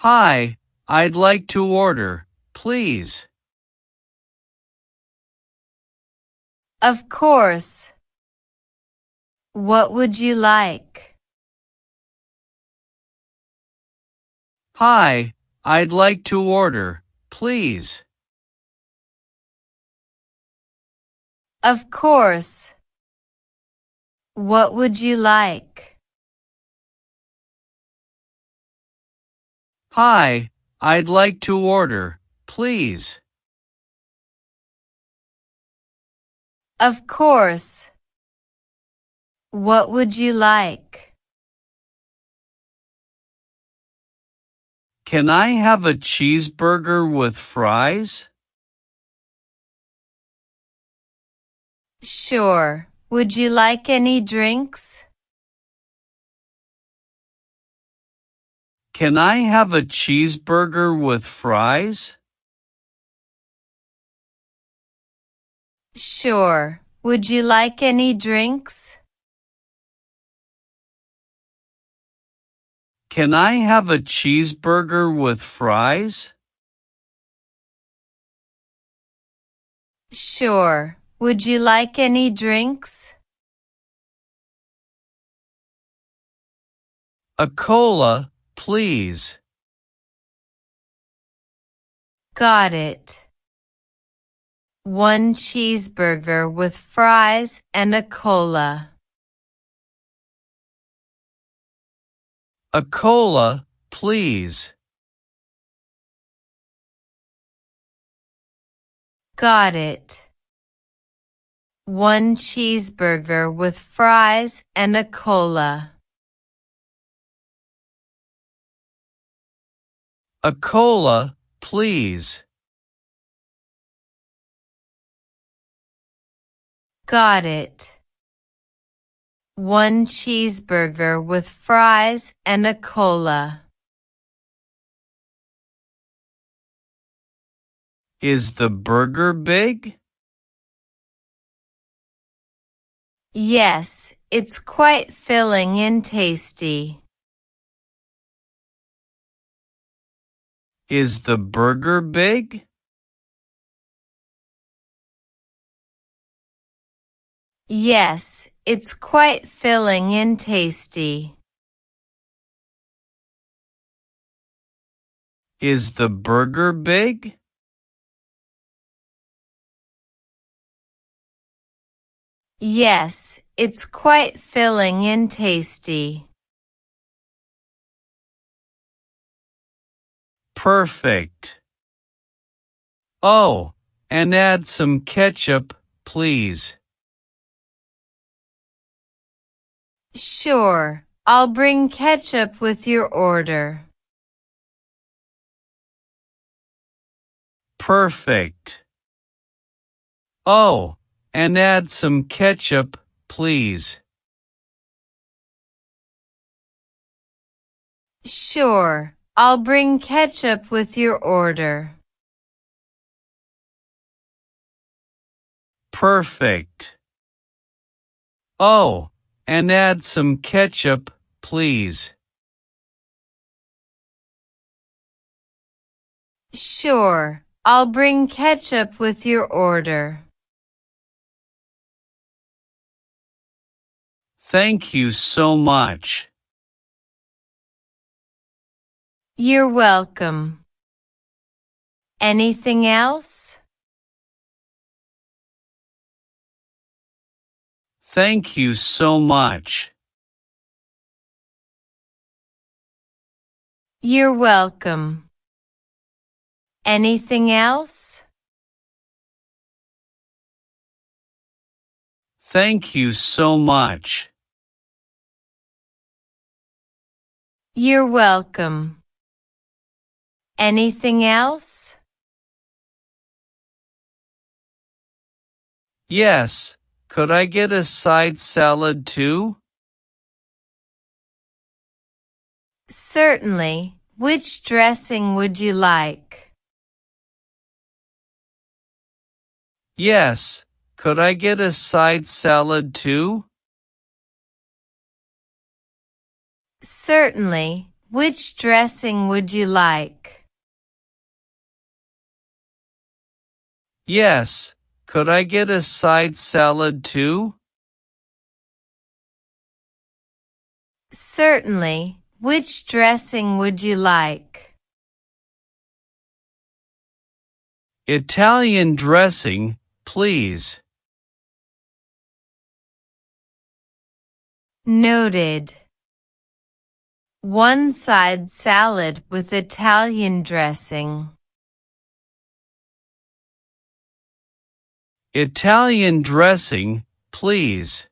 Hi, I'd like to order, please. Of course. What would you like? Hi, I'd like to order, please. Of course. What would you like? Hi, I'd like to order, please. Of course. What would you like? Can I have a cheeseburger with fries? Sure. Would you like any drinks? Can I have a cheeseburger with fries? Sure. Would you like any drinks? Can I have a cheeseburger with fries? Sure. Would you like any drinks? A cola, please. Got it. 1 cheeseburger with fries and a cola. A cola, please. Got it. 1 cheeseburger with fries and a cola. A cola, please. Got it. 1 cheeseburger with fries and a cola. Is the burger big? Yes, it's quite filling and tasty. Is the burger big? Yes, it's quite filling and tasty. Is the burger big? Yes, it's quite filling and tasty. Perfect. Oh, and add some ketchup, please. Sure, I'll bring ketchup with your order. Perfect. Oh, and add some ketchup, please. Sure, I'll bring ketchup with your order. Perfect. Oh, and add some ketchup, please. Sure, I'll bring ketchup with your order. Thank you so much. You're welcome. Anything else? Thank you so much. You're welcome. Anything else? Thank you so much. You're welcome. Anything else? Yes, could I get a side salad too? Certainly. Which dressing would you like? Yes, could I get a side salad too? Certainly. which dressing would you like? Yes, could I get a side salad too? Certainly. Which dressing would you like? Italian dressing, please. Noted. One side salad with Italian dressing. Italian dressing, please.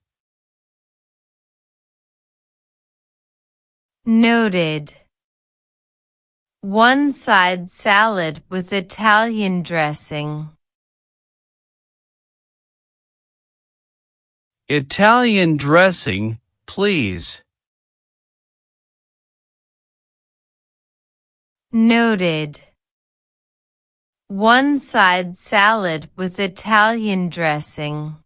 Noted. One side salad with Italian dressing. Italian dressing, please. Noted. One side salad with Italian dressing.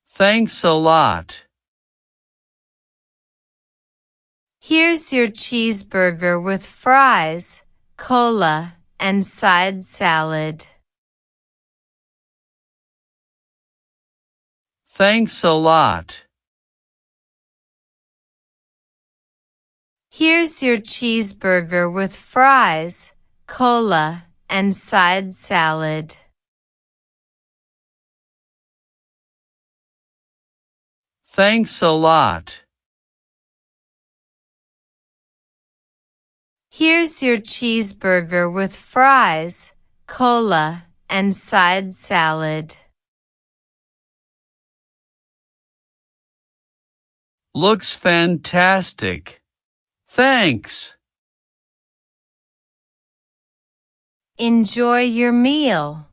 Thanks a lot. Here's your cheeseburger with fries, cola, and side salad. Thanks a lot. Here's your cheeseburger with fries, cola, and side salad. Thanks a lot. Here's your cheeseburger with fries, cola, and side salad. Looks fantastic. Thanks. Enjoy your meal.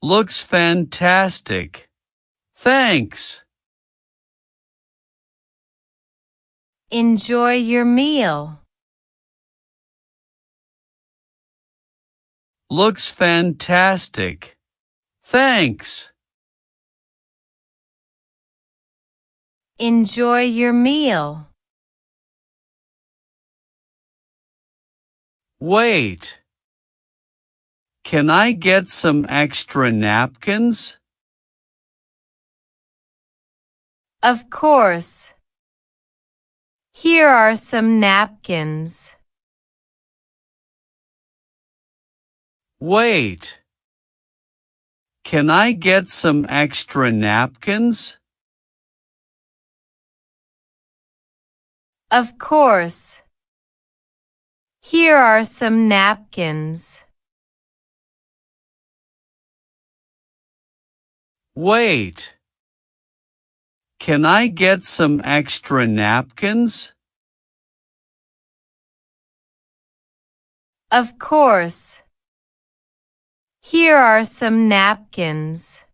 Looks fantastic. Thanks. Enjoy your meal. Looks fantastic. Thanks. Enjoy your meal. Wait. Can I get some extra napkins? Of course. Here are some napkins. Wait. Can I get some extra napkins? Of course. Here are some napkins. Wait. Can I get some extra napkins? Of course. Here are some napkins.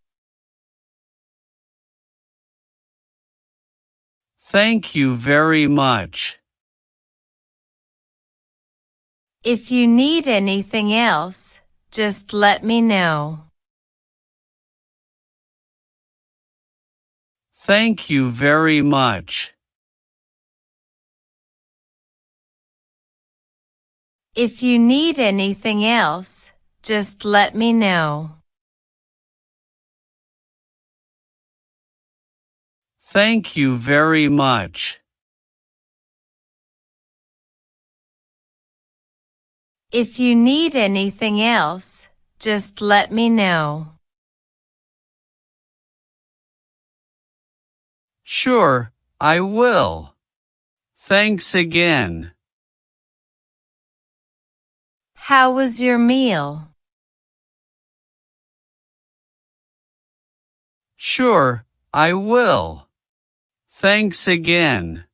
Thank you very much. If you need anything else, just let me know. Thank you very much. If you need anything else, just let me know. Thank you very much. If you need anything else, just let me know. Sure, I will. Thanks again. How was your meal? Sure, I will. Thanks again.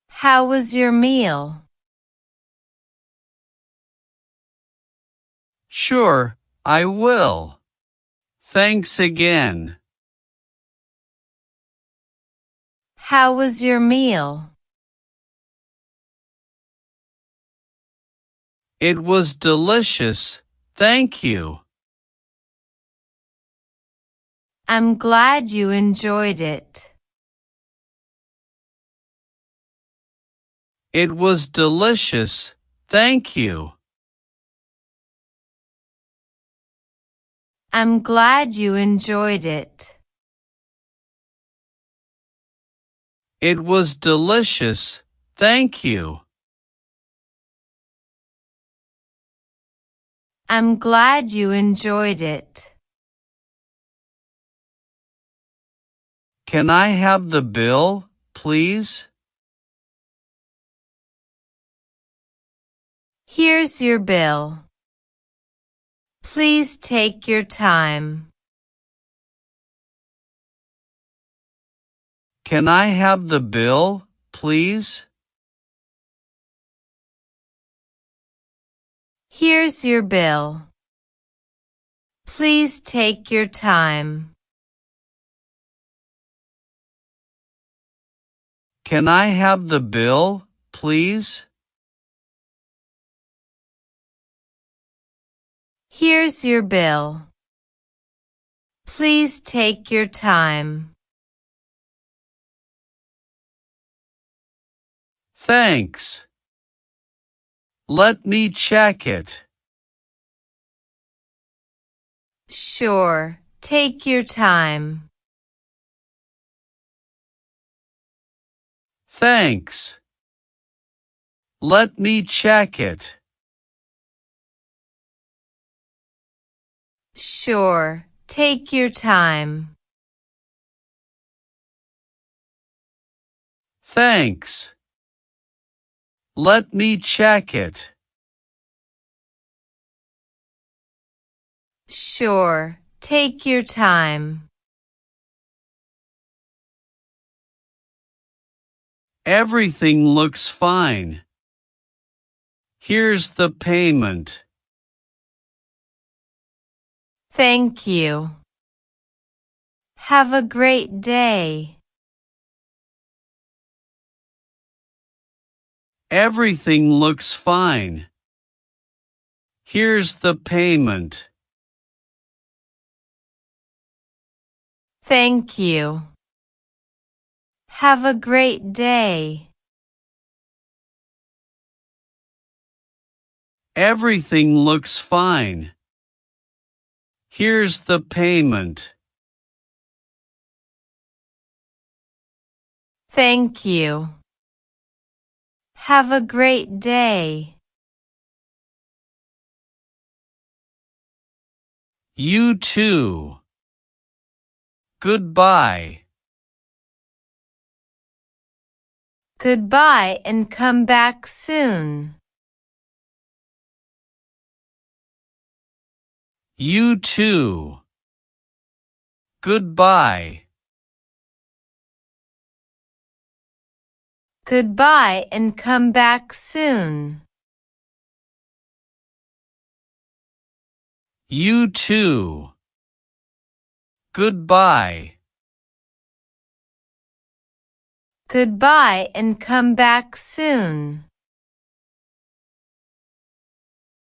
How was your meal? Sure, I will. Thanks again. How was your meal? It was delicious, thank you. I'm glad you enjoyed it. It was delicious, thank you. I'm glad you enjoyed it. It was delicious, thank you. I'm glad you enjoyed it. Can I have the bill, please? Here's your bill. Please take your time. Can I have the bill, please? Here's your bill. Please take your time. Can I have the bill, please? Here's your bill. Please take your time. Thanks. Let me check it. Sure, take your time. Thanks. Let me check it. Sure, take your time. Thanks. Let me check it. Sure, take your time. Everything looks fine. Here's the payment. Thank you. Have a great day. Everything looks fine. Here's the payment. Thank you. Have a great day. Everything looks fine. Here's the payment. Thank you. Have a great day. You too. Goodbye. Goodbye and come back soon. You too. Goodbye. Goodbye and come back soon. You too. Goodbye. Goodbye and come back soon.